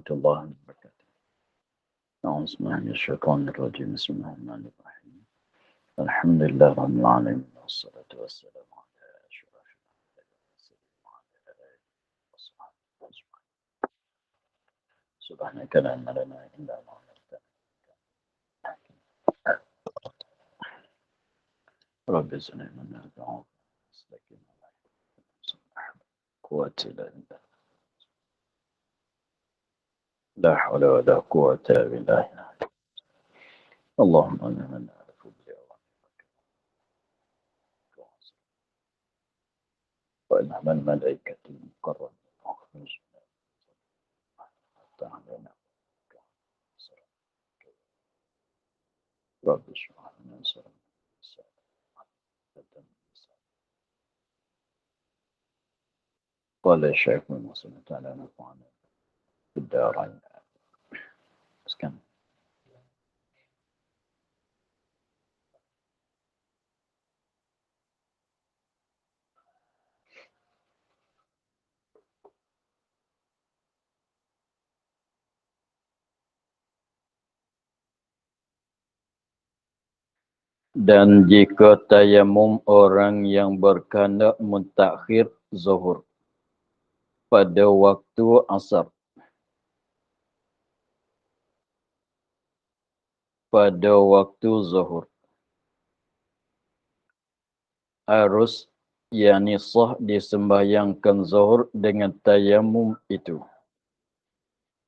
warahmatullahi wabarakatuh. A'udzubillahi minasyaitonir rajim. Bismillahirrahmanirrahim. Alhamdulillah rabbil alamin wassalatu wassalamu ala asyrafil anbiya'i wa ala alihi washabbihi ajma'in. Subhanaka la ilma lana illa ma 'allamtana. Rabbi zidni ilman wa quwwata illa billah. La hawla wa la quwwata illa billah. Allahumma inna na'udzu bika wa min malaikatil muqarrabin ta'ala. Rabbi shrah li sadri. قال الشيخ المصنف تعالى نفعنا في الدارين. Sekian. Dan jika tayamum orang yang berkehendak mentakhir zuhur pada waktu asar, pada waktu zuhur, harus yakni sah disembahyangkan zuhur dengan tayamum itu.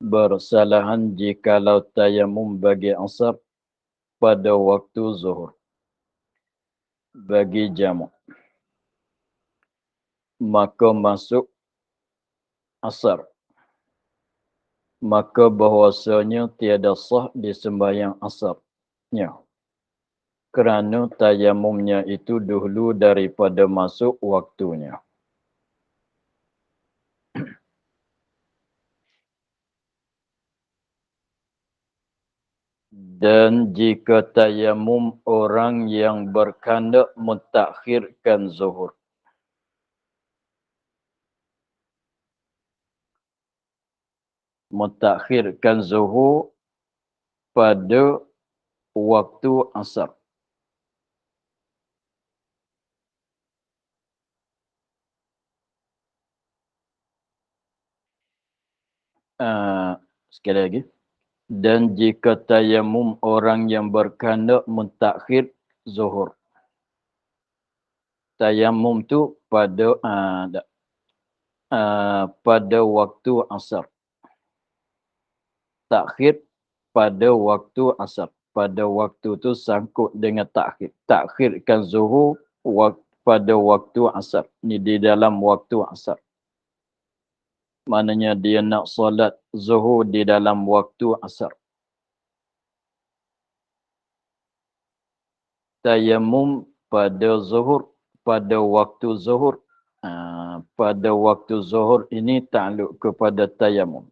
Bersalahan jikalau tayamum bagi asar pada waktu zuhur bagi jamak, maka masuk asar, maka bahwasanya tiada sah disembahyang asarnya, kerana tayamumnya itu dahulu daripada masuk waktunya. Dan jika tayamum orang yang berkehendak mentakhirkan zuhur pada waktu asar, sekali lagi. Dan jika tayamum orang yang berkehendak mentakhir zuhur, tayamum tu pada waktu asar, takhir pada waktu asar. Pada waktu tu sangkut dengan takhir. Takhirkan zuhur pada waktu asar. Ini di dalam waktu asar. Maknanya dia nak solat zuhur di dalam waktu asar. Tayamum pada zuhur, pada waktu zuhur. Pada waktu zuhur ini takluk kepada tayamum.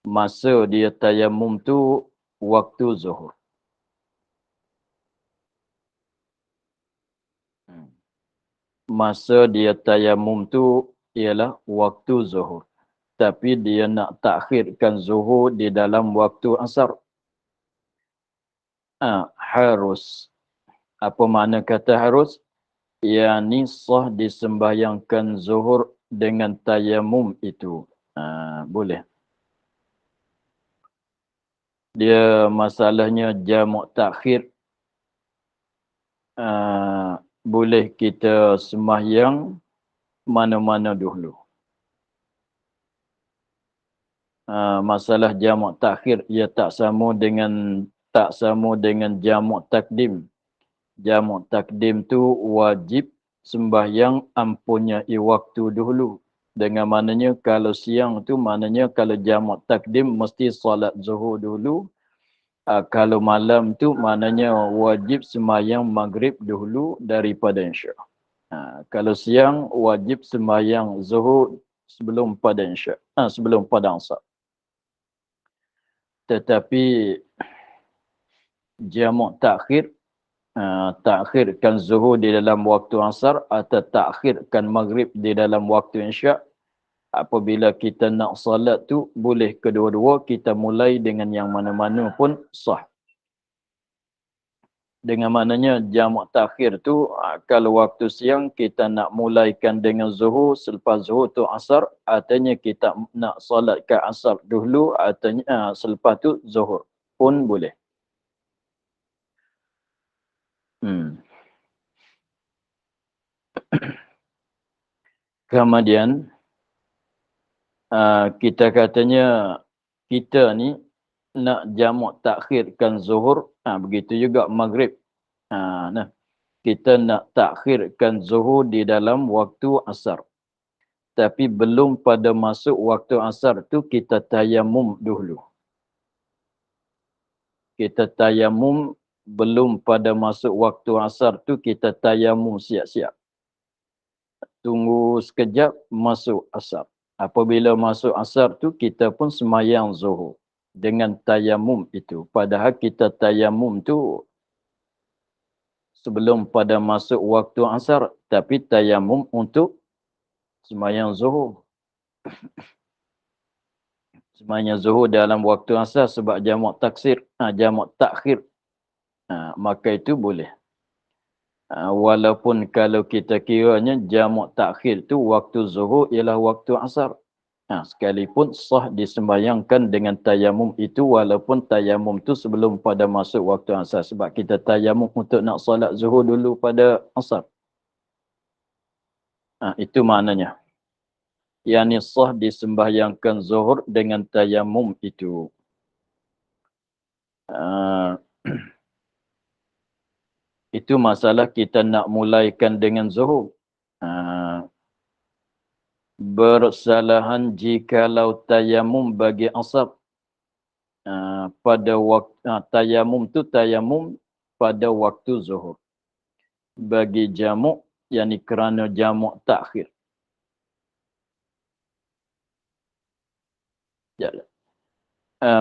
Masa dia tayamum tu waktu zuhur. Masa dia tayamum tu ialah waktu zuhur. Tapi dia nak takhirkan zuhur di dalam waktu asar. Harus. Apa makna kata harus? Yani sah disembahyangkan zuhur dengan tayamum itu. Boleh. Dia masalahnya jamak takhir. Boleh kita sembahyang mana-mana dahulu. Masalah jamak takhir ia tak sama dengan jamak takdim. Jamak takdim tu wajib sembahyang ampunyai waktu dahulu. Dengan maknanya kalau siang tu maknanya kalau jamak takdim mesti solat zuhur dahulu. Kalau malam tu maknanya wajib sembahyang maghrib dahulu daripada isyak. Kalau siang wajib sembahyang zuhur sebelum pada isyak, sebelum pada asar. Tetapi jamak takhir, takhirkan zuhur di dalam waktu asar atau takhirkan maghrib di dalam waktu isyak, apabila kita nak solat tu boleh kedua-dua, kita mulai dengan yang mana-mana pun sah. Dengan maknanya jamak takhir tu kalau waktu siang kita nak mulaikan dengan zuhur, selepas zuhur tu asar, artinya kita nak solat ke asar dulu, artinya selepas tu zuhur pun boleh. Kemudian kita katanya kita ni nak jamak takhirkan zuhur, begitu juga maghrib. Nah, kita nak takhirkan zuhur di dalam waktu asar. Tapi belum pada masuk waktu asar tu kita tayamum dulu. Kita tayamum belum pada masuk waktu asar tu kita tayamum siap-siap. Tunggu sekejap masuk asar. Apabila masuk asar tu kita pun semayang zuhur dengan tayamum itu. Padahal kita tayamum tu sebelum pada masuk waktu asar, tapi tayamum untuk semayang zuhur. Semayang zuhur dalam waktu asar sebab jamak taksir, jamak takhir, maka itu boleh. Walaupun kalau kita kiranya jamak takhir tu waktu zuhur ialah waktu asar. Sekalipun sah disembayangkan dengan tayamum itu, walaupun tayamum tu sebelum pada masuk waktu asar. Sebab kita tayamum untuk nak solat zuhur dulu pada asar. Itu maknanya. Yang sah disembahyangkan zuhur dengan tayamum itu. Itu masalah kita nak mulaikan dengan zuhur. Bersalahan jikalau tayamum bagi asar. Pada waktu tayamum tu tayamum pada waktu zuhur. Bagi jamak, yakni kerana jamak takhir.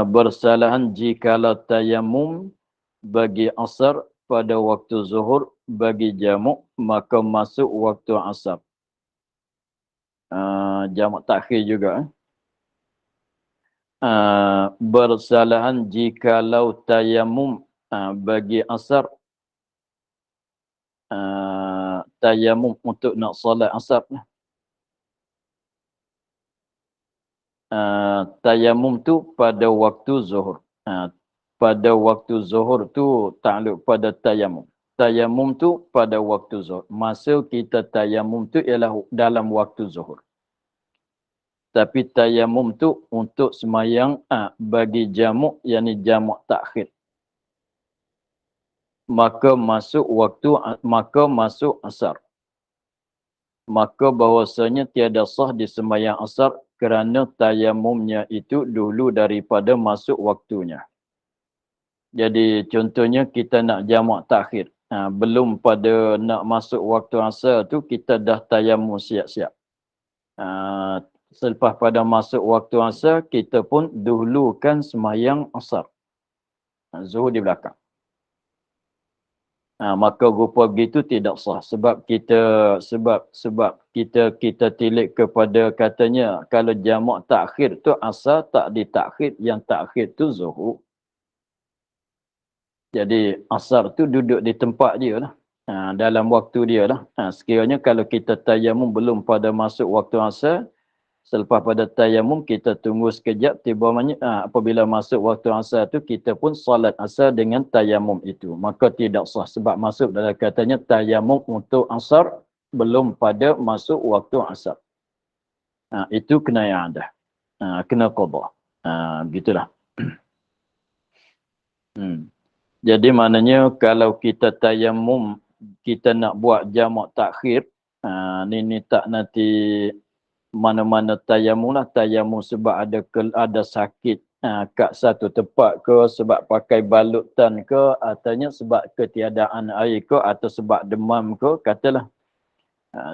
Bersalahan jikalau tayamum bagi asar pada waktu zuhur bagi jamak, maka masuk waktu asar. Jamak takhir juga. Bersalahan jikalau tayamum bagi asar, tayamum untuk nak solat asar. Tayamum tu pada waktu zuhur. Pada waktu zuhur tu takluk pada tayamum. Tayamum tu pada waktu zuhur. Masa kita tayamum tu ialah dalam waktu zuhur. Tapi tayamum tu untuk semayang bagi jamak, yakni jamak takhir. Maka masuk asar. Maka bahawasanya tiada sah di semayang asar kerana tayamumnya itu dulu daripada masuk waktunya. Jadi contohnya kita nak jamak takhir. Belum pada nak masuk waktu asar tu kita dah tayamum siap-siap. Selepas pada masuk waktu asar, kita pun dahulukan semayang asar. Zuhur di belakang. Maka rupa begitu tidak sah. Sebab kita tilik kepada katanya, kalau jamak takhir tu asar tak ditakhir, yang takhir tu zuhur. Jadi asar tu duduk di tempat dia lah. Dalam waktu dia lah. Sekiranya kalau kita tayamum belum pada masuk waktu asar, selepas pada tayamum kita tunggu sekejap, apabila masuk waktu asar tu kita pun solat asar dengan tayamum itu. Maka tidak sah sebab masuk dalam katanya tayamum untuk asar belum pada masuk waktu asar. Itu kena i'adah. Kena qada. Begitulah. Jadi maknanya kalau kita tayamum, kita nak buat jamak takhir, ni tak nanti mana-mana tayamum lah. Tayamum sebab ada sakit kat satu tempat ke, sebab pakai balutan ke, ataunya sebab ketiadaan air ke, atau sebab demam ke, katalah.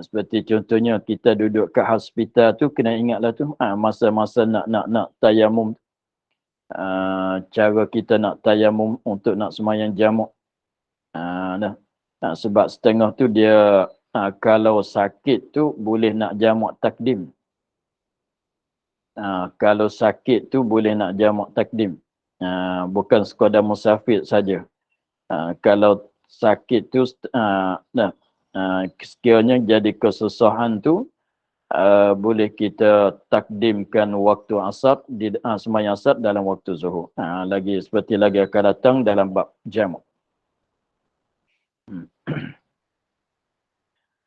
Seperti contohnya kita duduk kat hospital tu, kena ingatlah tu, masa-masa nak tayamum. Cara kita nak tayamum untuk nak semayang jamak. Sebab setengah tu dia kalau sakit tu boleh nak jamak takdim. Kalau sakit tu boleh nak jamak takdim. Bukan sekadar musafir saja. Kalau sakit tu sekiranya jadi kesusahan tu, boleh kita takdimkan waktu asar sembahyang asar dalam waktu zuhur. Lagi seperti lagi akan datang dalam bab jamak.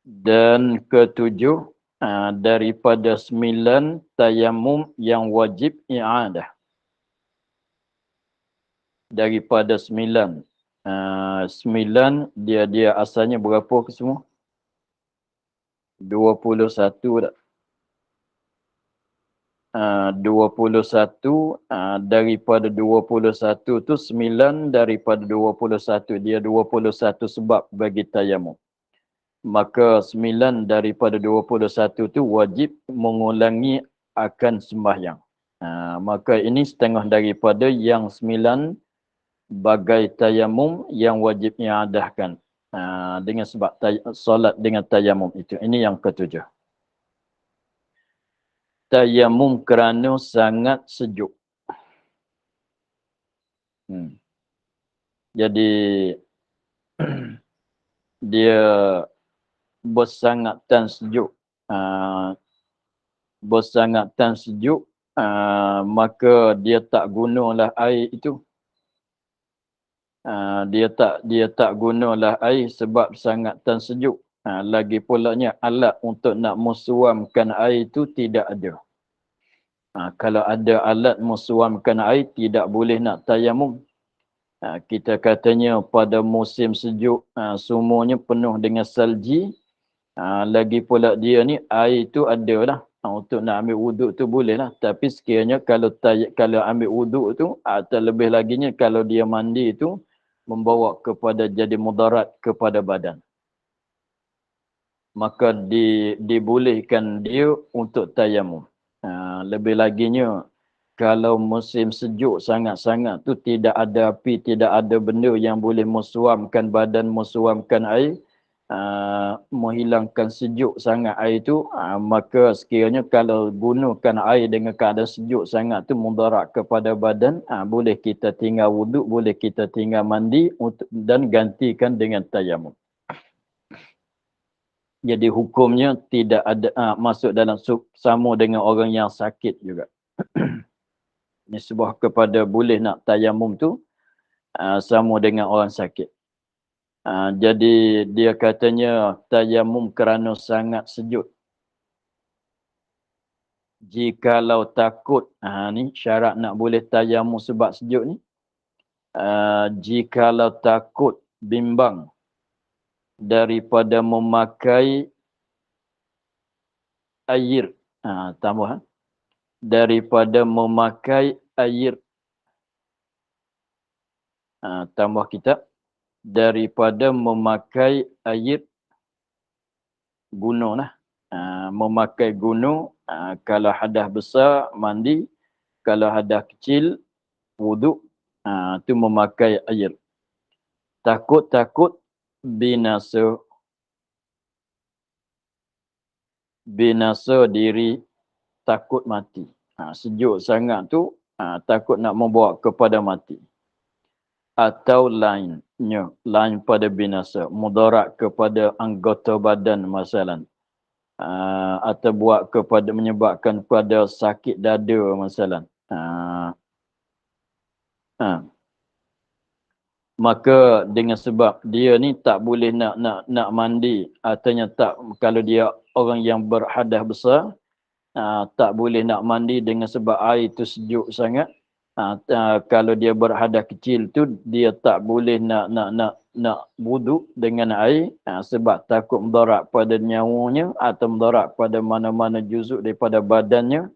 Dan ketujuh, daripada 9 tayamum yang wajib i'adah. Daripada 9. 9 dia asalnya berapa ke semua? 21 tak? 21, daripada 21 tu 9 daripada 21. Dia 21 sebab bagi tayamum. Maka 9 daripada 21 tu wajib mengulangi akan sembahyang. Maka ini setengah daripada yang 9 bagai tayamum yang wajib i'adahkan. Dengan sebab solat dengan tayamum itu. Ini yang ketujuh. Tayamum kerana sangat sejuk. Jadi dia bersangatan sejuk. Bersangatan sejuk, maka dia tak gunalah air itu. Dia tak gunalah air sebab sangatan sejuk. Lagi pulanya alat untuk nak mensuamkan air itu tidak ada. Kalau ada alat mensuamkan air, tidak boleh nak tayamum. Kita katanya pada musim sejuk, semuanya penuh dengan salji. Lagi pula dia ni air tu ada lah. Untuk nak ambil wuduk tu boleh lah. Tapi sekiranya kalau ambil wuduk tu, terlebih laginya kalau dia mandi tu, membawa kepada jadi mudarat kepada badan. Maka dibolehkan dia untuk tayamum. Lebih laginya, kalau musim sejuk sangat-sangat tu tidak ada api, tidak ada benda yang boleh mensuamkan badan, mensuamkan air, menghilangkan sejuk sangat air itu, maka sekiranya kalau gunakan air dengan keadaan sejuk sangat tu mudarat kepada badan, boleh kita tinggal wuduk, boleh kita tinggal mandi dan gantikan dengan tayamum. Jadi hukumnya tidak ada masuk dalam sama dengan orang yang sakit juga. Ini sebuah kepada boleh nak tayamum tu sama dengan orang sakit. Jadi dia katanya tayamum kerana sangat sejuk. Jikalau takut, ni syarat nak boleh tayamum sebab sejuk ni. Jikalau takut bimbang daripada memakai air, tambah daripada memakai air, tambah kitab, daripada memakai air gunung lah. Memakai gunung, kalau hadas besar mandi, kalau hadas kecil wuduk, tu memakai air. Takut binasa diri, takut mati. Sejuk sangat tu, takut nak membawa kepada mati. Atau lainnya, lain pada binasa, mudarat kepada anggota badan masalan. Atau menyebabkan kepada sakit dada masalan. Maka dengan sebab dia ni tak boleh nak mandi, artinya tak, kalau dia orang yang berhadas besar, tak boleh nak mandi dengan sebab air itu sejuk sangat. Kalau dia berhadas kecil tu dia tak boleh nak wuduk dengan air, sebab takut mudarat pada nyawanya atau mudarat pada mana-mana juzuk daripada badannya.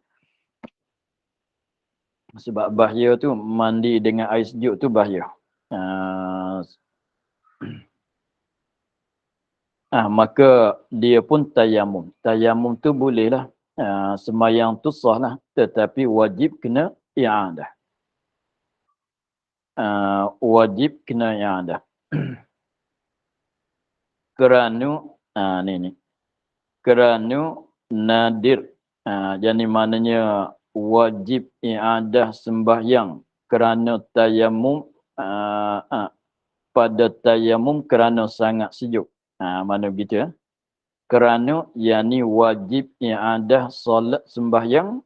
Sebab bahaya tu, mandi dengan air sejuk tu bahaya. Maka dia pun tayamum. Tayamum tu bolehlah. Sembahyang tu sah lah. Tetapi wajib kena i'adah. Wajib kena i'adah. Kerana nadir. Jadi maknanya wajib i'adah sembahyang kerana tayamum pada tayamum kerana sangat sejuk. Mana begitu ya? Kerana yakni wajib i'adah solat sembahyang,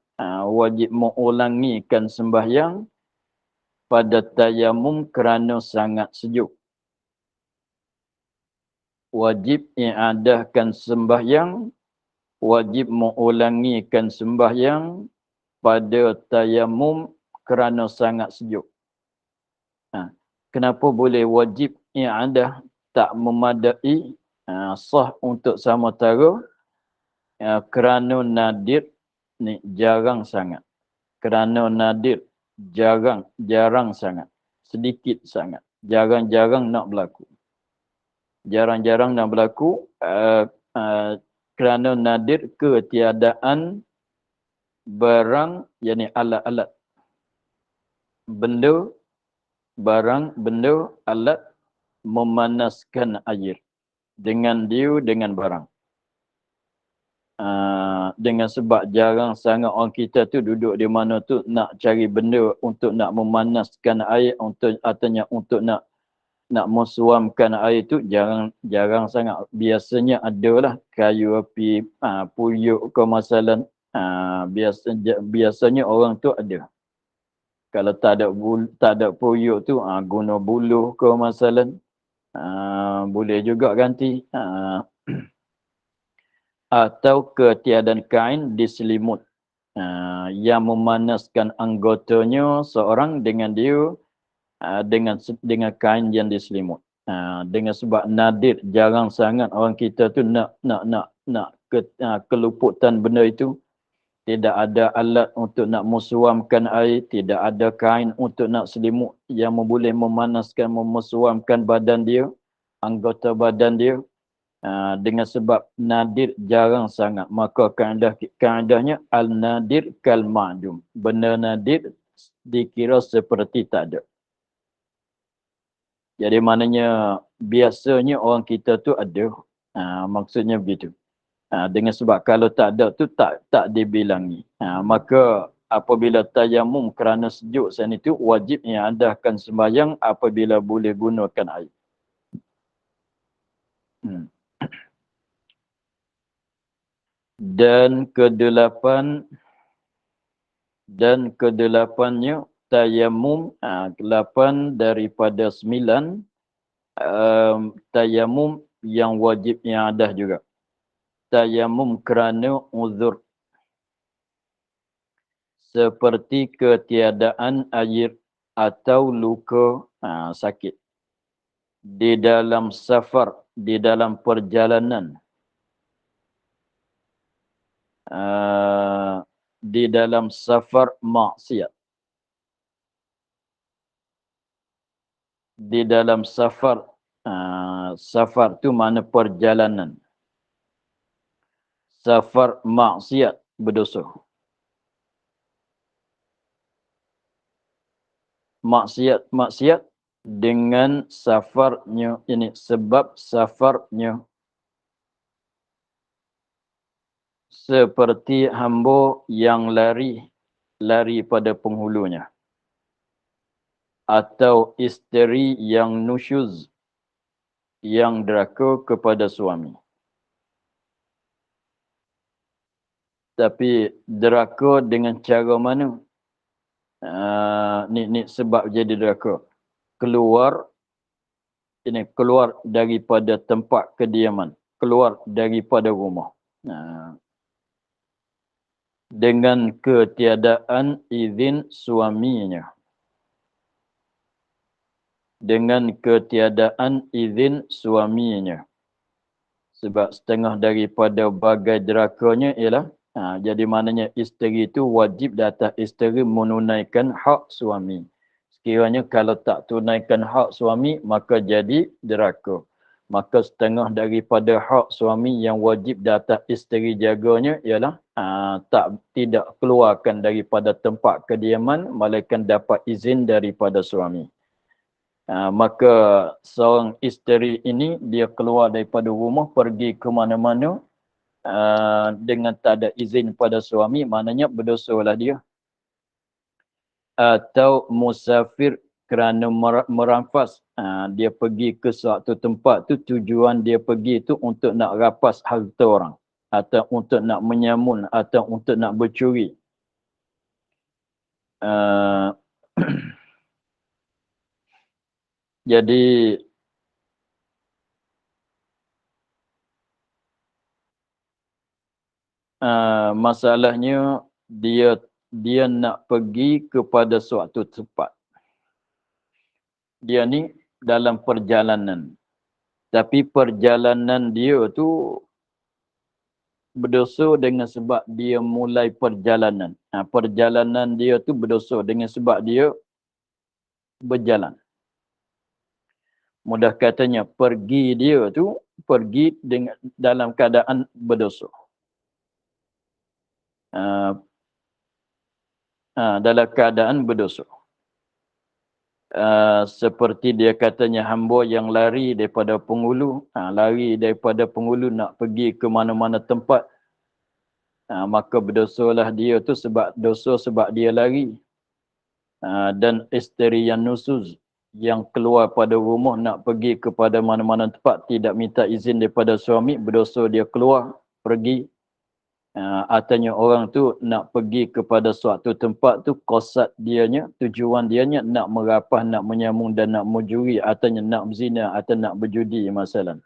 wajib mengulangikan sembahyang pada tayamum kerana sangat sejuk. Wajib i'adahkan sembahyang, wajib mengulangikan sembahyang pada tayamum kerana sangat sejuk. Kenapa boleh wajib i'adah tak memadai, sah untuk sementara? Kerana nadir ni jarang sangat. Kerana nadir jarang sangat. Sedikit sangat. Jarang-jarang nak berlaku. Jarang-jarang nak berlaku kerana nadir ketiadaan barang, yakni alat-alat. Benda, alat memanaskan air. Dengan barang. Dengan sebab jarang sangat orang kita tu duduk di mana tu nak cari benda untuk nak memanaskan air, untuk nak mensuamkan air tu jarang sangat. Biasanya adalah kayu api, puyuk ke masalah. Biasanya orang tu ada. Kalau tak ada puyuk tu, guna buluh ke masalah. Boleh juga ganti. Atau ketiadaan kain diselimut. Yang memanaskan anggotanya seorang dengan dengan kain yang diselimut. Dengan sebab nadir, jarang sangat orang kita tu nak keluputan benda itu. Tidak ada alat untuk nak mensuamkan air, tidak ada kain untuk nak selimut yang boleh memanaskan, mesuamkan badan dia, anggota badan dia. Dengan sebab nadir jarang sangat, maka kaedahnya al-nadir kal-ma'dum. Benda nadir dikira seperti tak ada. Jadi maknanya biasanya orang kita tu ada. Maksudnya begitu. Dengan sebab kalau tak ada tu tak dibilangi. Maka apabila tayamum kerana sejuk saat itu, wajib i'adahkan sembahyang apabila boleh gunakan air. Dan kedelapannya tayamum, 8 daripada 9, tayamum yang wajib i'adah juga. Tayamum kerana uzur, seperti ketiadaan air atau luka sakit. Di dalam safar, di dalam perjalanan, di dalam safar maksiat. Di dalam safar, safar tu mana perjalanan. Safar maksiat, berdosa. Maksiat dengan safarnya, ini sebab safarnya. Seperti hamba yang lari pada penghulunya. Atau isteri yang nusyuz, yang deraka kepada suami. Tapi deraka dengan cara mana? Ni sebab jadi deraka. Keluar daripada tempat kediaman. Keluar daripada rumah. Dengan ketiadaan izin suaminya. Dengan ketiadaan izin suaminya. Sebab setengah daripada bagai derakanya ialah, jadi maknanya isteri itu wajib di atas isteri menunaikan hak suami. Sekiranya kalau tak tunaikan hak suami, maka jadi deraka. Maka setengah daripada hak suami yang wajib di atas isteri jaganya ialah tidak keluarkan daripada tempat kediaman, melainkan dapat izin daripada suami. Maka seorang isteri ini dia keluar daripada rumah pergi ke mana-mana dengan tak ada izin pada suami, maknanya berdosalah dia. atau musafir kerana merampas. Dia pergi ke suatu tempat tu, tujuan dia pergi tu untuk nak rapas harta orang, atau untuk nak menyamun, atau untuk nak bercuri. Jadi masalahnya dia nak pergi kepada suatu tempat. Dia ni dalam perjalanan. Tapi perjalanan dia tu berdosa dengan sebab dia mulai perjalanan. Perjalanan dia tu berdosa dengan sebab dia berjalan. Mudah katanya, pergi dia tu pergi dengan dalam keadaan berdosa. Dalam keadaan berdosa. Seperti dia katanya, hamba yang lari daripada penghulu, lari daripada penghulu nak pergi ke mana-mana tempat, maka berdosalah dia tu sebab dosa sebab dia lari. Dan isteri yang nusuz, yang keluar pada rumah nak pergi kepada mana-mana tempat, tidak minta izin daripada suami, berdosa dia keluar, pergi. Artinya orang tu nak pergi kepada suatu tempat tu, qasad dianya, tujuan dianya nak merapah, nak menyambung dan nak menjuri, artinya nak berzina atau nak berjudi masalah.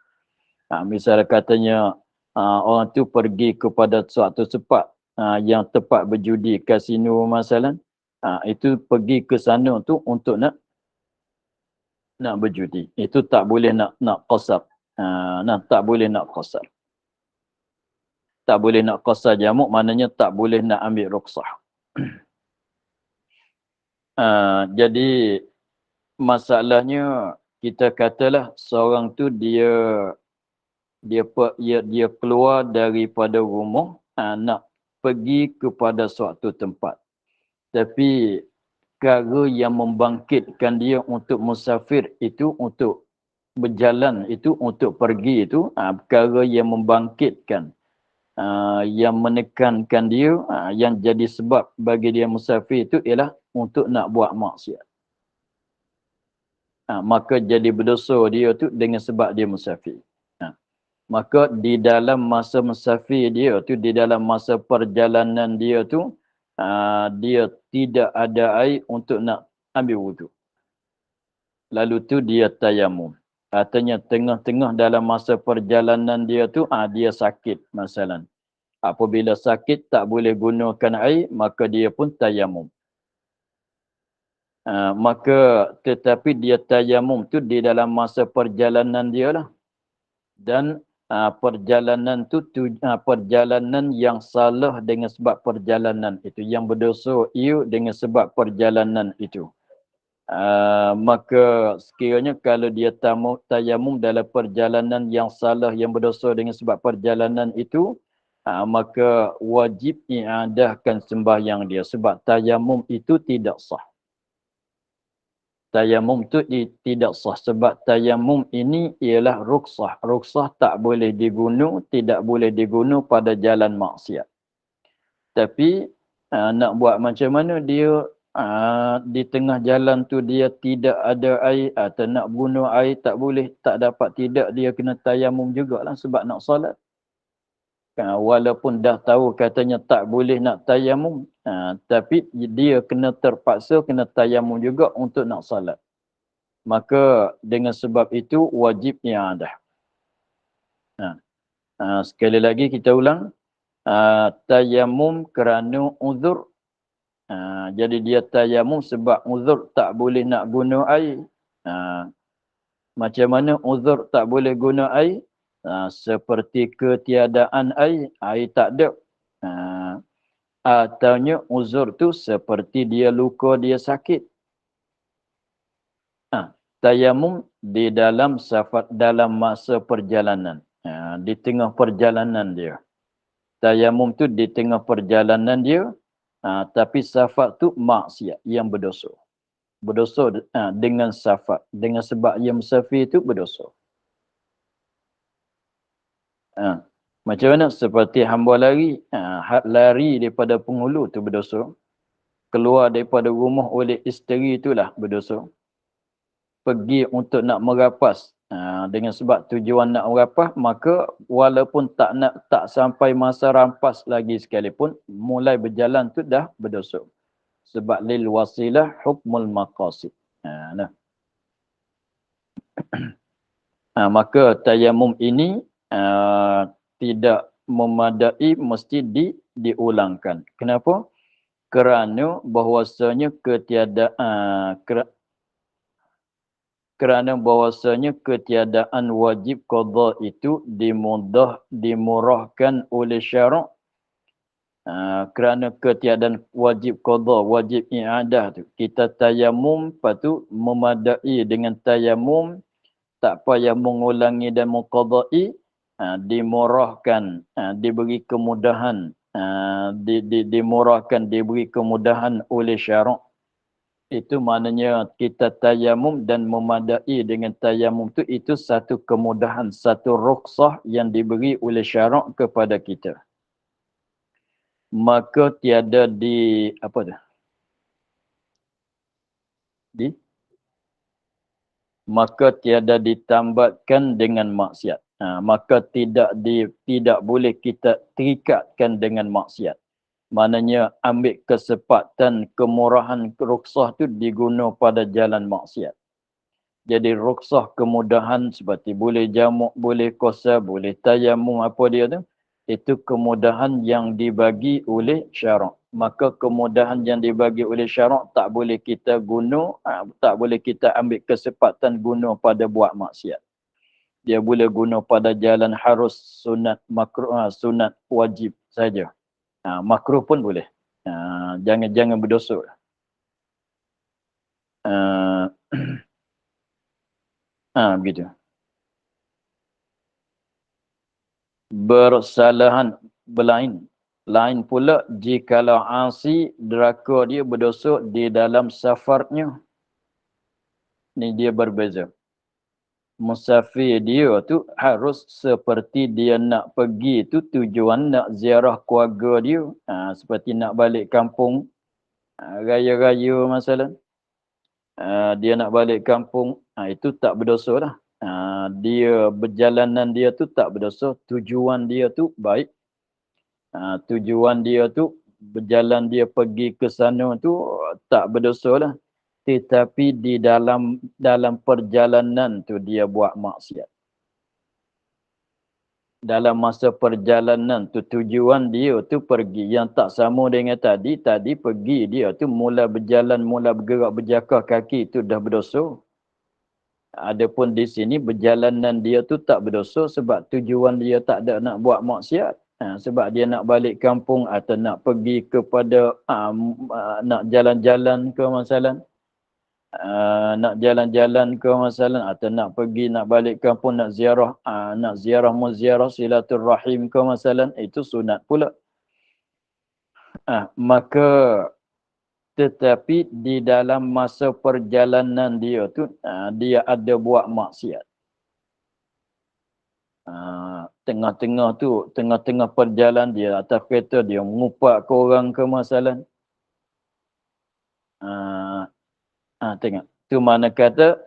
Misalnya katanya orang tu pergi kepada suatu tempat yang tempat berjudi, kasino masalah, itu pergi ke sana tu untuk nak berjudi. Itu tak boleh nak qasad. Tak boleh nak qasad. Tak boleh nak qasar jamak, maknanya tak boleh nak ambil rukhsah. Jadi masalahnya, kita katalah seorang tu dia keluar daripada rumah, nak pergi kepada suatu tempat. Tapi perkara yang membangkitkan dia untuk musafir itu, untuk berjalan itu, untuk pergi itu, perkara yang membangkitkan, yang menekankan dia, yang jadi sebab bagi dia musafir itu ialah untuk nak buat maksiat. Maka jadi berdosa dia tu dengan sebab dia musafir. Maka di dalam masa musafir dia tu, di dalam masa perjalanan dia tu, dia tidak ada air untuk nak ambil wudu. Lalu tu dia tayamum. Artinya tengah-tengah dalam masa perjalanan dia tu, dia sakit masalah. Apabila sakit tak boleh gunakan air, maka dia pun tayamum. Maka tetapi dia tayamum tu di dalam masa perjalanan dia lah. Dan perjalanan tu perjalanan yang salah dengan sebab perjalanan itu, yang berdosa ia dengan sebab perjalanan itu. Maka sekiranya kalau dia tayamum dalam perjalanan yang salah, yang berdosa dengan sebab perjalanan itu, maka wajib i'adahkan sembahyang dia, sebab tayamum itu tidak sah. Tayamum itu tidak sah sebab tayamum ini ialah rukhsah. Rukhsah tak boleh diguna, tidak boleh diguna pada jalan maksiat. Tapi nak buat macam mana dia di tengah jalan tu dia tidak ada air, atau nak guna air tak boleh, tak dapat, tidak, dia kena tayamum jugalah sebab nak solat. Walaupun dah tahu katanya tak boleh nak tayamum, tapi dia kena terpaksa kena tayamum juga untuk nak salat. Maka dengan sebab itu wajib i'adah. Sekali lagi kita ulang, tayamum kerana uzur. Jadi dia tayamum sebab uzur tak boleh nak guna air. Macam mana uzur tak boleh guna air? Seperti ketiadaan air tak ada. Ataunya uzur tu seperti dia luka, dia sakit. Tayamum di dalam safar, dalam masa perjalanan. Di tengah perjalanan dia. Tayamum tu di tengah perjalanan dia, tapi safar tu maksiat yang berdosa. Berdosa dengan safar, dengan sebab yang musafir itu berdosa. Macam mana? Seperti hamba lari, lari daripada penghulu tu berdosa. keluar daripada rumah oleh isteri itulah berdosa. Pergi untuk nak merapas. Dengan sebab tujuan nak merapas, maka walaupun tak sampai masa rampas lagi sekalipun, mulai berjalan tu dah berdosa. Sebab lil wasilah hukmul maqasid. Nah. Maka tayamum ini tidak memadai, mesti diulangkan. Kenapa? Kerana bahwasanya ketiadaan wajib qada itu dimurahkan oleh syarak. Kerana ketiadaan wajib qada, wajib i'adah tu, kita tayamum, lepas tu memadai dengan tayamum, tak payah mengulangi dan mengqadai, dimurahkan, diberi kemudahan, dimurahkan, diberi kemudahan oleh syarak. Itu maknanya kita tayamum dan memadai dengan tayamum tu, itu satu kemudahan, satu rukhsah yang diberi oleh syarak kepada kita. Maka tiada maka tiada ditambatkan dengan maksiat. Maka tidak boleh kita terikatkan dengan maksiat. Maknanya ambil kesempatan kemurahan rukhsah tu diguna pada jalan maksiat. Jadi rukhsah kemudahan seperti boleh jamuk, boleh qasar, boleh tayamum, apa dia tu, itu kemudahan yang dibagi oleh syarak. Maka kemudahan yang dibagi oleh syarak tak boleh kita guna, tak boleh kita ambil kesempatan guna pada buat maksiat. Dia boleh guna pada jalan harus, sunat, makruh, sunat, wajib saja. Makruh pun boleh. Jangan berdosa. Begitu. Bersalahan berlain. Lain pula jikalau asi deraka dia berdosa di dalam safarnya. Ni dia berbeza. Musafir dia tu harus seperti dia nak pergi tu tujuan nak ziarah keluarga dia. Seperti nak balik kampung, raya-raya masalah. Dia nak balik kampung, itu tak berdosa lah. Dia berjalanan dia tu tak berdosa. Tujuan dia tu baik. Tujuan dia tu berjalan dia pergi ke sana tu tak berdosa lah. Tetapi di dalam perjalanan tu dia buat maksiat. Dalam masa perjalanan tu tujuan dia tu pergi. Yang tak sama dengan tadi pergi dia tu mula berjalan, mula bergerak, berjakar kaki tu dah berdosa. Adapun di sini berjalanan dia tu tak berdosa sebab tujuan dia tak ada nak buat maksiat. Sebab dia nak balik kampung atau nak pergi kepada nak jalan-jalan ke masalah. Nak jalan-jalan ke masalah atau nak pergi, nak balik kampung, nak ziarah muziarah silaturrahim ke masalah, itu sunat pula. Maka tetapi di dalam masa perjalanan dia tu dia ada buat maksiat. Tengah-tengah perjalanan dia atas kereta dia mengupak ke orang ke masalah. Tengok. Tu mana kata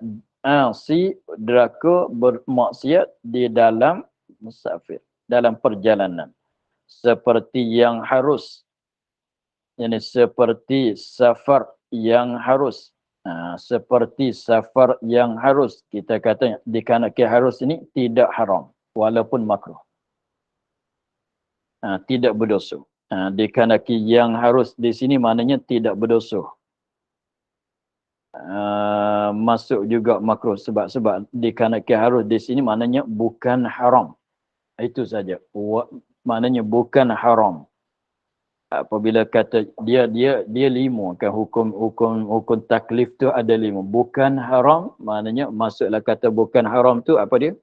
si deraka bermaksiat di dalam musafir, dalam perjalanan. Seperti yang harus. Yani seperti safar yang harus. Seperti safar yang harus. Kita kata dikarenakan harus ini tidak haram. Walaupun makruh. Tidak berdosa. Dikarenakan yang harus di sini maknanya tidak berdosa. Masuk juga makruh sebab dikarenakan harus di sini maknanya bukan haram. Itu saja. Maknanya bukan haram. Apabila kata dia lima kan, hukum taklif tu ada lima. Bukan haram maknanya masuklah kata bukan haram tu apa dia?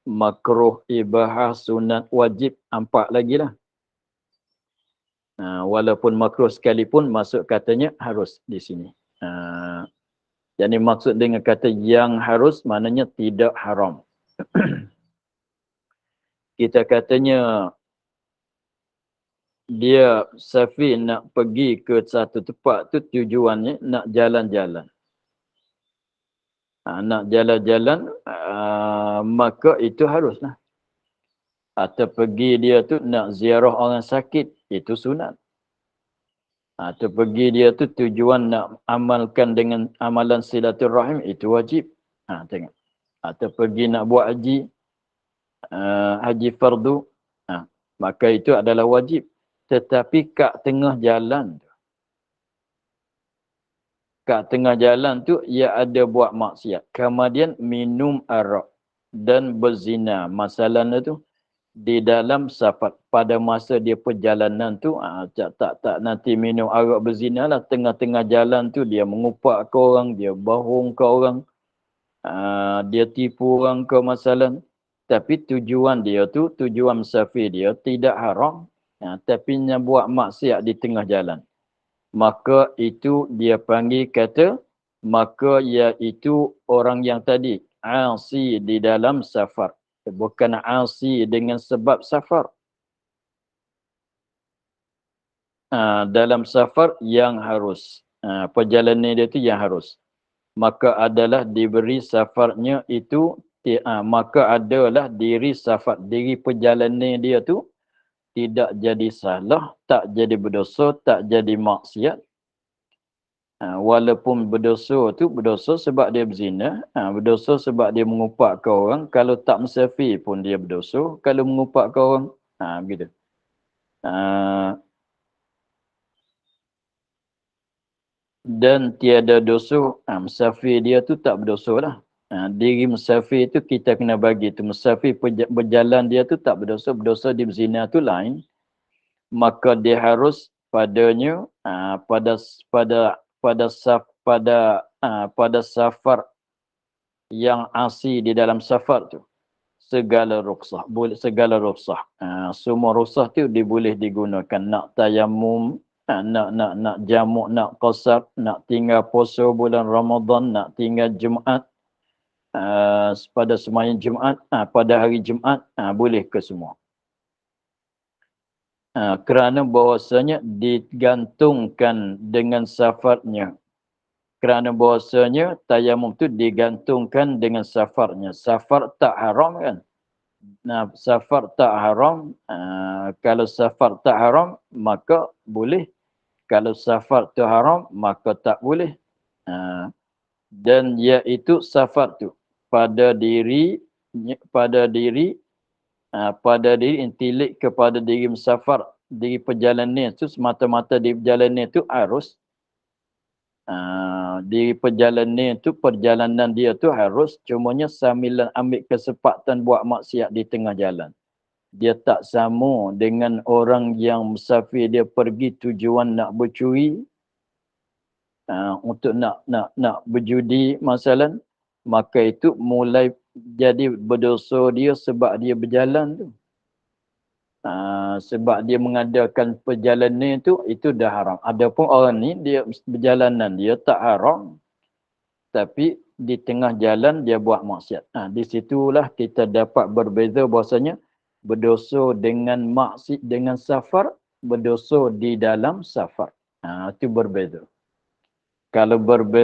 Makruh, ibahah, sunat, wajib, empat lagi lah. Walaupun makruh sekalipun masuk katanya harus di sini. Jadi maksud dengan kata yang harus maknanya tidak haram. Kita katanya dia musafir nak pergi ke satu tempat tu tujuannya nak jalan-jalan. Nak jalan-jalan, maka itu haruslah. Atau pergi dia tu nak ziarah orang sakit, itu sunat. Atau pergi dia tu tujuan nak amalkan dengan amalan silaturahim, itu wajib. Tengok. Atau pergi nak buat haji, haji fardu, maka itu adalah wajib. Tetapi kat tengah jalan tu, ia ada buat maksiat. Kemudian minum arak dan berzina. Masalahnya tu, di dalam safar, pada masa dia perjalanan tu, tak nanti minum arak berzina lah. Tengah-tengah jalan tu, dia mengupak ke orang, dia bohong ke orang, dia tipu orang ke masalah. Tapi tujuan dia tu, tujuan musafir dia tidak haram. Tapi dia buat maksiat di tengah jalan. Maka itu dia panggil kata, maka iaitu orang yang tadi, asi di dalam safar. Bukan asi dengan sebab safar. Dalam safar yang harus. Perjalanan dia tu yang harus. Maka adalah diberi safarnya itu, maka adalah diri safar, diri perjalanan dia tu, tidak jadi salah, tak jadi berdosa, tak jadi maksiat. Walaupun berdosa tu, berdosa sebab dia berzina, berdosa sebab dia mengupak ke orang. Kalau tak musafir pun dia berdosa, kalau mengupak ke orang, begitu. Dan tiada dosa, musafir dia tu tak berdosa lah. Diri musafir tu kita kena bagi tu. Musafir berjalan dia tu tak berdosa, berdosa dia berzina tu lain. Maka dia harus padanya pada safar yang asi di dalam safar tu, segala rukhsah, boleh segala rukhsah. Semua rukhsah tu boleh digunakan. Nak tayamum, nak jamu, nak qasar, nak tinggal puasa bulan Ramadan, nak tinggal Jumaat, pada sembahyang Jumaat, pada hari Jumaat, boleh ke semua. Kerana bahawasanya digantungkan dengan safarnya. Kerana bahawasanya tayamum tu digantungkan dengan safarnya. Safar tak haram kan? Safar tak haram. Kalau safar tak haram, maka boleh. Kalau safar tu haram, maka tak boleh. Dan iaitu safar tu pada diri intilik kepada diri musafar, diri perjalanan tu, semata-mata di perjalanan tu harus, diri perjalanan tu, perjalanan dia tu harus, cumanya sambil ambil kesempatan buat maksiat di tengah jalan. Dia tak sama dengan orang yang musafir, dia pergi tujuan nak bercuri, untuk nak berjudi masalah, maka itu mulai jadi berdosa dia sebab dia berjalan tu. Sebab dia mengadakan perjalanan itu dah haram. Adapun orang ni, dia berjalanan dia tak haram, tapi di tengah jalan dia buat maksiat. Di situlah kita dapat berbeza bahasanya berdosa dengan maksiat dengan safar, berdosa di dalam safar. Itu berbeza. Kalau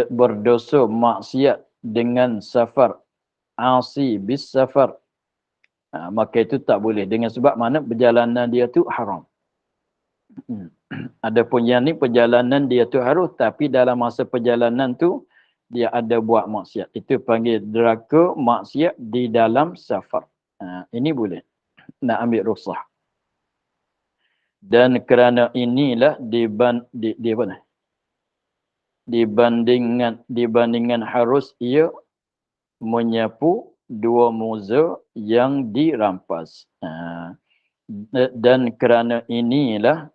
berdosa maksiat dengan safar, asi bis safar, maka itu tak boleh. Dengan sebab mana perjalanan dia tu haram. Adapun yang ni perjalanan dia tu harus, tapi dalam masa perjalanan tu dia ada buat maksiat. Itu panggil deraka maksiat di dalam safar. Ini boleh. Nak ambil rukhsah. Dan kerana inilah dibandingkan harus ia menyapu dua muza yang dirampas. Dan kerana inilah,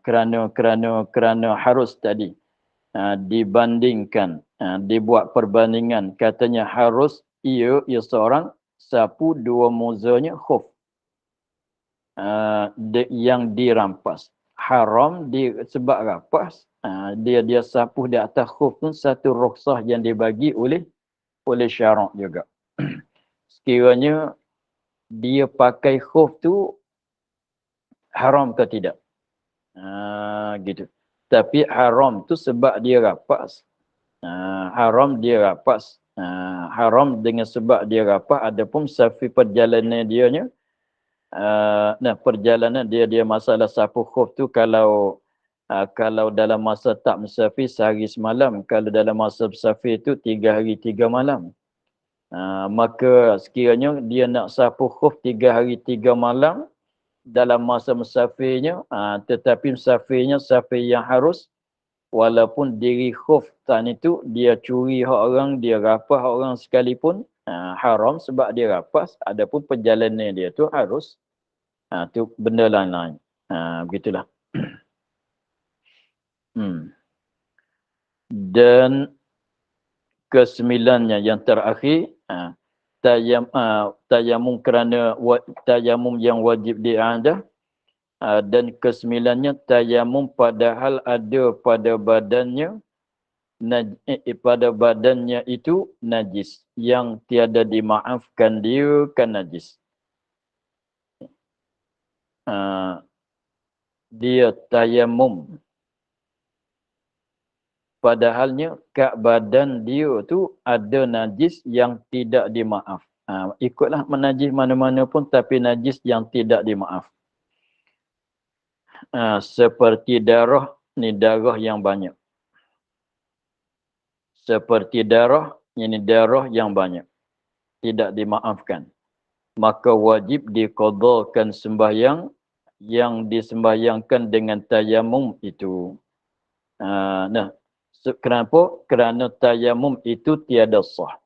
kerana harus tadi, dibandingkan, dibuat perbandingan, katanya harus ia seorang sapu dua muzanya khuf, yang dirampas. Haram sebab rampas, dia sapu di atas khuf tu satu rukhsah yang dibagi oleh syarak juga. Sekiranya dia pakai khuf tu haram ke tidak? Gitu. Tapi haram tu sebab dia rapas. Haram dia rapas. Haram dengan sebab dia rapas. Adapun musafir perjalanan dianya, perjalanan dia masalah sapu khuf tu kalau dalam masa tak musafir sehari semalam, kalau dalam masa musafir tu 3 hari 3 malam. Maka sekiranya dia nak sapu khuf 3 hari 3 malam dalam masa musafirnya, tetapi musafirnya musafir yang harus, walaupun diri khuf tan itu dia curi hak orang, dia rapas hak orang sekalipun, haram sebab dia rapas. Adapun perjalanan dia tu harus, tu benda lain-lain. Begitulah. Dan kesembilannya yang terakhir, tayamum kerana tayamum yang wajib diadah. Dan kesembilannya tayamum padahal ada pada badannya itu najis, yang tiada dimaafkan dia kan najis. Dia tayamum padahalnya kat badan dia tu ada najis yang tidak dimaaf. Ikutlah menajis mana-mana pun, tapi najis yang tidak dimaaf. Seperti darah, ni darah yang banyak. Seperti darah, ini darah yang banyak. Tidak dimaafkan. Maka wajib diqadhakan sembahyang yang disembahyangkan dengan tayamum itu. Kenapa? Kerana tayamum itu tiada sah.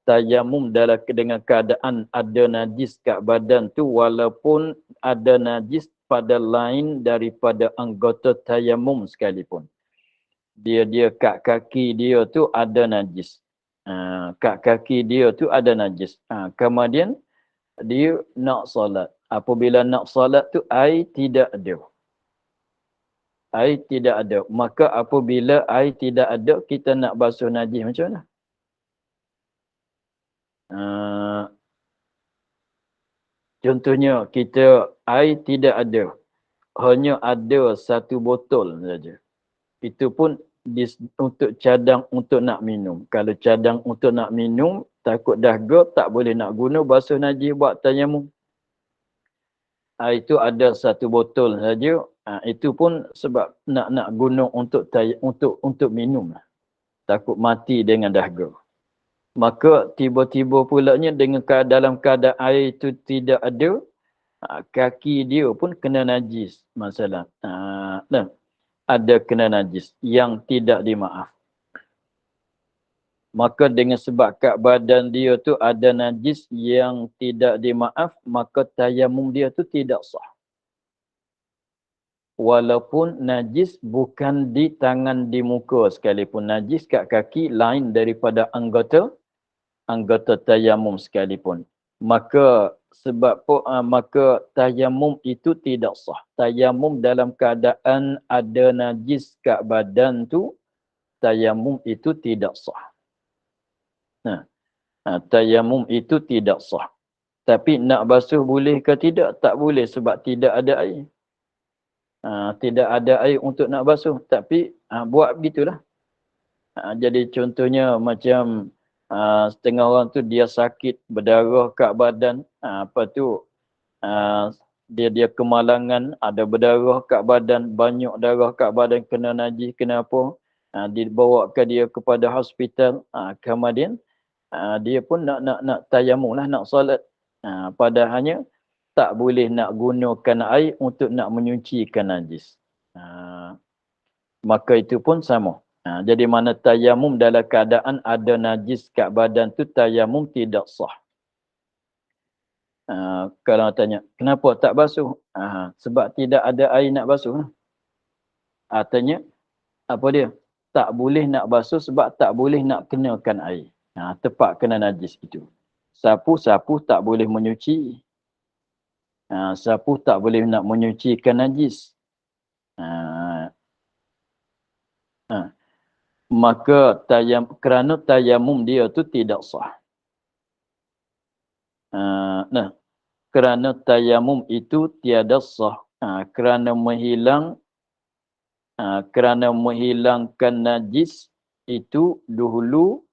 Tayamum dengan keadaan ada najis kat badan tu, walaupun ada najis pada lain daripada anggota tayamum sekalipun. Dia kat kaki dia tu ada najis. Kat kaki dia tu ada najis. Kemudian dia nak solat. Apabila nak solat tu air tidak ada. Air tidak ada. Maka apabila air tidak ada, kita nak basuh najis macam mana? Contohnya kita air tidak ada. Hanya ada satu botol saja. Itu pun untuk cadang untuk nak minum. Kalau cadang untuk nak minum, takut dahaga, tak boleh nak guna, basuh najis buat tayamum. Itu ada satu botol saja. Itu pun sebab nak guna untuk minum. Takut mati dengan dahaga. Maka tiba-tiba pulanya dalam keadaan air itu tidak ada, kaki dia pun kena najis. Masalah. Ada kena najis yang tidak dimaaf. Maka dengan sebab kat badan dia tu ada najis yang tidak dimaaf, maka tayamum dia tu tidak sah. Walaupun najis bukan di tangan, di muka sekalipun, najis kat kaki lain daripada anggota tayamum sekalipun. Maka maka tayamum itu tidak sah. Tayamum dalam keadaan ada najis kat badan tu, tayamum itu tidak sah. Tayamum itu tidak sah. Tapi nak basuh boleh ke tidak? Tak boleh sebab tidak ada air. Tidak ada air untuk nak basuh. Tapi buat begitulah. Jadi contohnya macam setengah orang tu dia sakit, berdarah kat badan. Dia kemalangan, ada berdarah kat badan, banyak darah kat badan, kena najis, kena apa. Dibawakan dia kepada hospital. Kemudian dia pun nak tayamum lah, nak solat. Padahalnya tak boleh nak gunakan air untuk nak menyucikan najis. Maka itu pun sama. Jadi mana tayamum dalam keadaan ada najis kat badan tu, tayamum tidak sah. Kalau tanya, kenapa tak basuh? Sebab tidak ada air nak basuh. Artinya, apa dia? Tak boleh nak basuh sebab tak boleh nak kenakan air. Tepat kena najis itu. Sapu tak boleh menyuci. Sapu tak boleh nak menyucikan najis. Maka kerana tayamum dia tu tidak sah. Kerana tayamum itu tiada sah. Kerana menghilang Kerana menghilangkan najis itu dahulu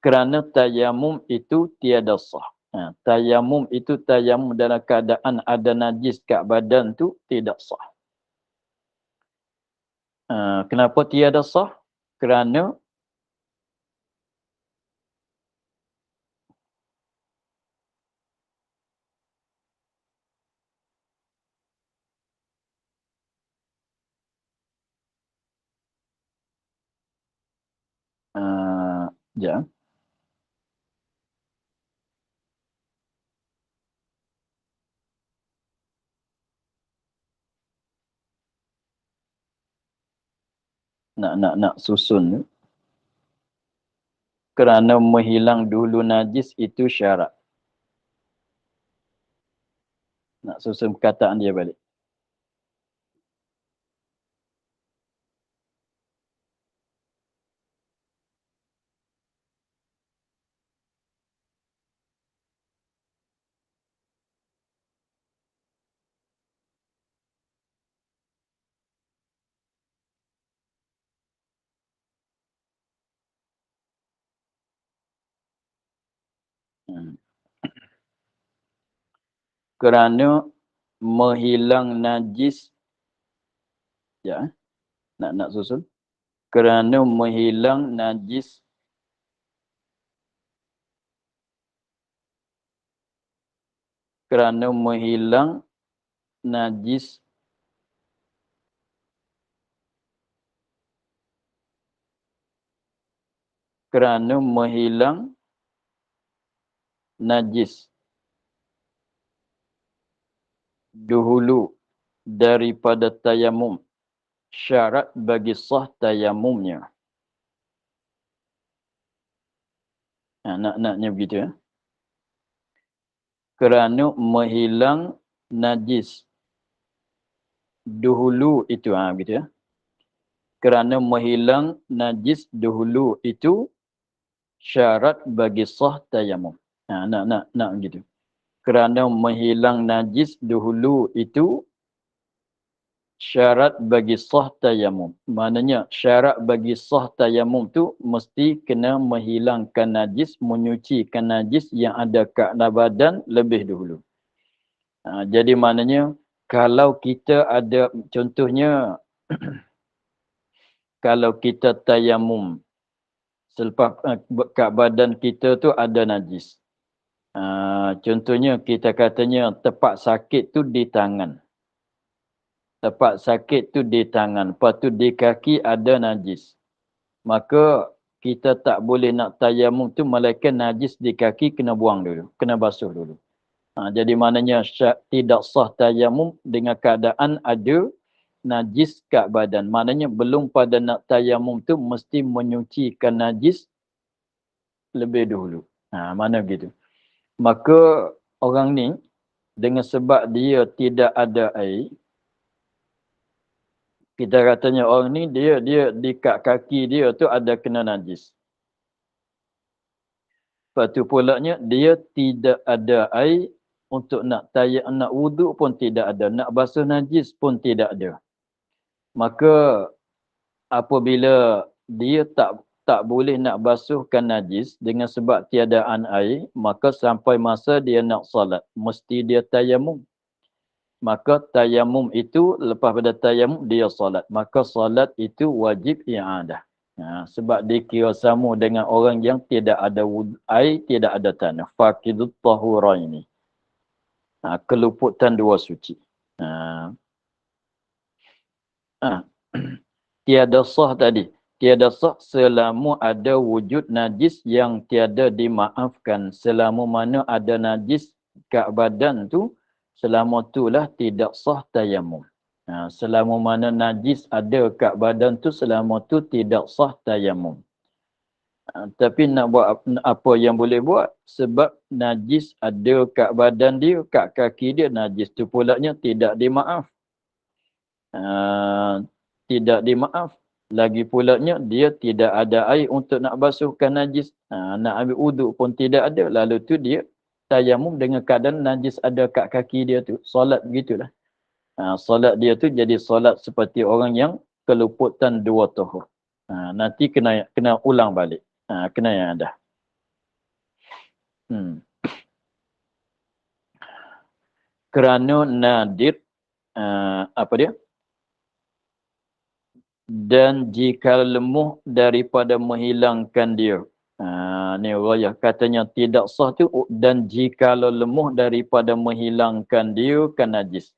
kerana tayamum itu tiada sah. Tayamum itu tayamum dalam keadaan ada najis kat badan tu tidak sah. Kenapa tiada sah? Kerana ya. Nak susun. Kerana menghilang dulu najis itu syarat. Nak susun perkataan dia balik. Kerana menghilang najis, ya, nak susun. Kerana menghilang najis, kerana menghilang najis kerana menghilang najis dahulu daripada tayamum, syarat bagi sah tayamumnya. Naknya begitu ya. Kerana menghilang najis dahulu itu, begitu ya. Kerana menghilang najis dahulu itu syarat bagi sah tayamum. Nak begitu. Kerana menghilang najis dahulu itu syarat bagi sah tayamum. Maknanya syarat bagi sah tayamum tu mesti kena menghilangkan najis, menyucikan najis yang ada kat badan lebih dahulu. Jadi maknanya kalau kita ada, contohnya kalau kita tayamum selepas kat badan kita tu ada najis. Contohnya kita katanya tempat sakit tu di tangan. Tempat sakit tu di tangan. Lepas tu di kaki ada najis. Maka kita tak boleh nak tayamum tu melainkan najis di kaki kena buang dulu. Kena basuh dulu. Jadi maknanya tidak sah tayamum dengan keadaan ada najis kat badan. Maknanya belum pada nak tayamum tu mesti menyucikan najis lebih dahulu. Mana begitu. Maka orang ni dengan sebab dia tidak ada air, kita katanya orang ni dia di kat kaki dia tu ada kena najis. Lepas tu pulaknya dia tidak ada air untuk nak wuduk pun tidak ada, nak basuh najis pun tidak ada. Maka apabila dia tak boleh nak basuhkan najis dengan sebab tiadaan air, maka sampai masa dia nak solat mesti dia tayamum. Maka tayamum itu, lepas pada tayamum dia solat. Maka solat itu wajib i'adah. Sebab dikira sama dengan orang yang tidak ada air, tidak ada tanah. Faqidut tahuraini. Keluputan dua suci. Tiada sah tadi. Tiada sah selama ada wujud najis yang tiada dimaafkan. Selama mana ada najis kat badan tu, selama itulah tidak sah tayamum. Selama mana najis ada kat badan tu, selama tu tidak sah tayamum. Tapi nak buat apa yang boleh buat? Sebab najis ada kat badan dia, kat kaki dia, najis tu pulaknya tidak dimaaf. Tidak dimaaf. Lagi pulaknya dia tidak ada air untuk nak basuhkan najis. Nak ambil uduk pun tidak ada. Lalu tu dia tayamum dengan keadaan najis ada kat kaki dia tu, solat begitulah. Solat dia tu jadi solat seperti orang yang keluputan dua tuhur. Nanti kena ulang balik. Kena yang ada. Kerana nadir, apa dia? Dan jika lemuh daripada menghilangkan dia. Ni rayah katanya tidak sah tu, dan jika lemuh daripada menghilangkan dia kan najis.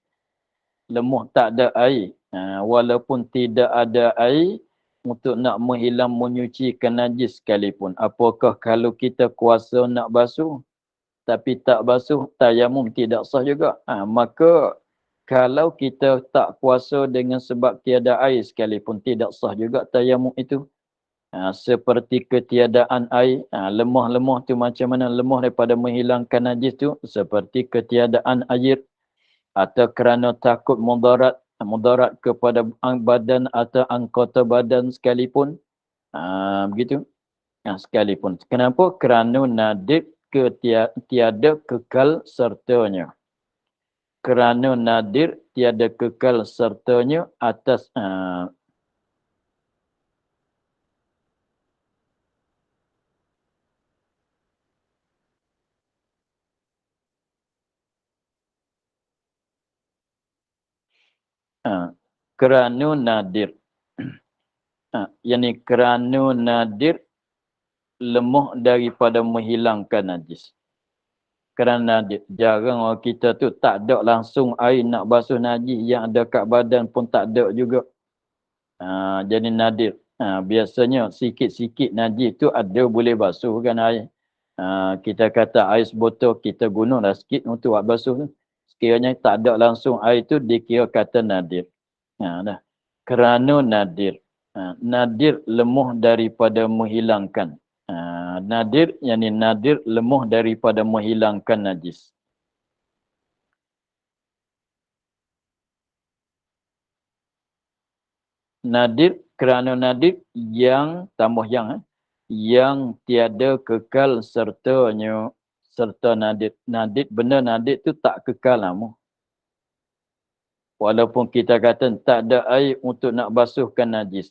Lemuh tak ada air. Walaupun tidak ada air, untuk nak menghilang menyucikan najis sekalipun. Apakah kalau kita kuasa nak basuh, tapi tak basuh, tayamum tidak sah juga. Maka kalau kita tak kuasa dengan sebab tiada air sekalipun, tidak sah juga tayamum itu. Seperti ketiadaan air, lemah-lemah tu macam mana lemah daripada menghilangkan najis tu, seperti ketiadaan air, atau kerana takut mudarat kepada badan atau anggota badan sekalipun. Begitu. Sekalipun. Kenapa? Kerana nadir tiada kekal sertanya. Kerana nadir tiada kekal sertanya atas kerana nadir. Yani kerana nadir lemah daripada menghilangkan najis. Kerana jarang orang kita tu tak ada langsung air nak basuh najis, yang ada kat badan pun tak ada juga. Jadi nadir. Biasanya sikit-sikit najis tu ada boleh basuh kan air. Kita kata air sebotol, kita gunalah sikit untuk buat basuh tu. Sekiranya tak ada langsung air tu, dikira kata nadir. Dah. Kerana nadir. Nadir lemah daripada menghilangkan. Nadir, yakni nadir lemah daripada menghilangkan najis. Nadir, kerana nadir yang, tambah yang tiada kekal sertanya. Serta nadir. Nadir, benda nadir tu tak kekal lama. Walaupun kita kata tak ada air untuk nak basuhkan najis.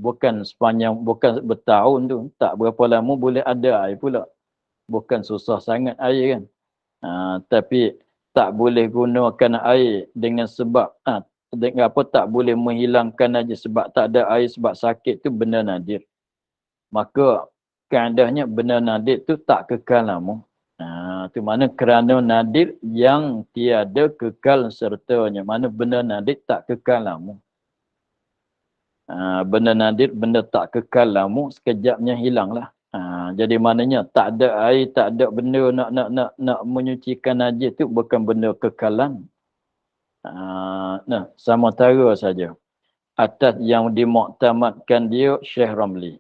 Bukan sepanjang, bukan bertahun tu. Tak berapa lama boleh ada air pula. Bukan susah sangat air kan. Tapi tak boleh gunakan air dengan sebab, dengan apa, tak boleh menghilangkan najis sebab tak ada air, sebab sakit tu benda nadir. Maka keadaannya benda nadir tu tak kekal lama. Itu mana kerana nadir yang tiada kekal sertanya. Mana benda nadir tak kekal lama. Benda nadir, benda tak kekal lama, sekejapnya hilanglah. Jadi maknanya tak ada air, tak ada benda nak menyucikan najis tu bukan benda kekalan. Sama tara saja. Atas yang dimuktamadkan dia Syekh Ramli.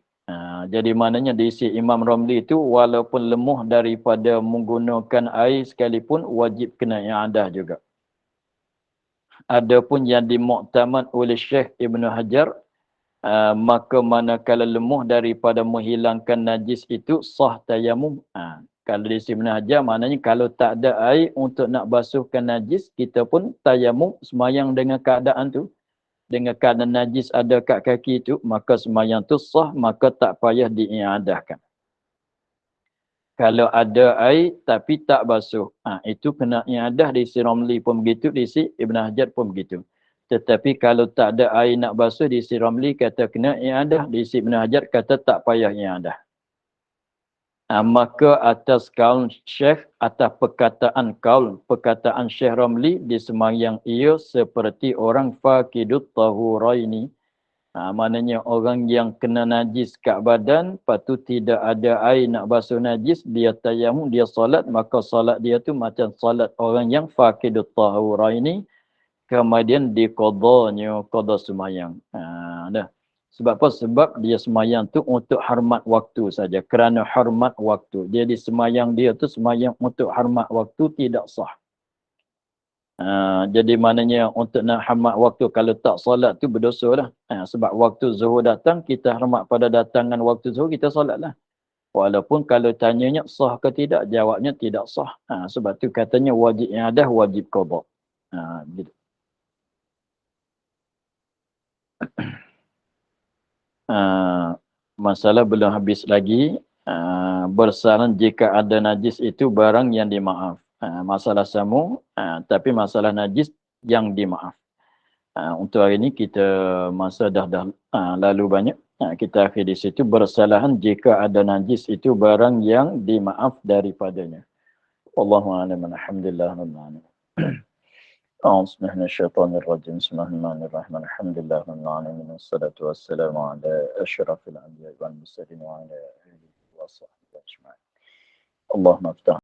Jadi maknanya diisi Imam Ramli itu walaupun lemah daripada menggunakan air sekalipun wajib kena i'adah juga. Adapun yang dimuktamad oleh Syekh Ibn Hajar, maka manakala lemah daripada menghilangkan najis itu sah tayamum. Kalau di sini Hajar maknanya kalau tak ada air untuk nak basuhkan najis, kita pun tayamum semayang dengan keadaan tu. Dengan keadaan najis ada kat kaki tu, maka semayang tu sah, maka tak payah diiadahkan. Kalau ada air tapi tak basuh, itu kena iadah. Di si Ramli pun begitu, di si Ibn Hajar pun begitu. Tetapi kalau tak ada air nak basuh, di si Ramli kata kena iadah, di si Ibn Hajar kata tak payah iadah. Maka atas kaul Syekh, atas perkataan Syekh Ramli, di semayang ia seperti orang faqidut tahuraini. Maknanya orang yang kena najis kat badan, lepas tu tidak ada air nak basuh najis, dia tayamum, dia solat, maka solat dia tu macam solat orang yang faqidut tahuraini, kemudian diqadanya, qada semayang. Dah. Sebab apa? Sebab dia semayang tu untuk hormat waktu saja. Kerana hormat waktu. Jadi semayang dia tu semayang untuk hormat waktu, tidak sah. Jadi maknanya untuk nak hormat waktu, kalau tak solat tu berdosa lah. Sebab waktu zuhur datang, kita hormat pada datangan waktu zuhur, kita solat lah. Walaupun kalau tanyanya sah ke tidak, jawabnya tidak sah. Sebab tu katanya wajib yang ada wajib qada. Gitu. Masalah belum habis lagi. Bersaran jika ada najis itu barang yang dimaaf. Masalah samu, tapi masalah najis yang dimaaf. Untuk hari ini kita masa dah lalu banyak. Kita akhir di situ. Bersalahan jika ada najis itu barang yang dimaaf daripadanya. Wallahu a'lam. Alhamdulillah. أعوذ بالله من الشيطان الرجيم بسم الله الرحمن الرحيم الحمد لله رب العالمين والصلاة والسلام على أشرف الأنبياء والمرسلين وعلى آله وصحبه أجمعين اللهم افتح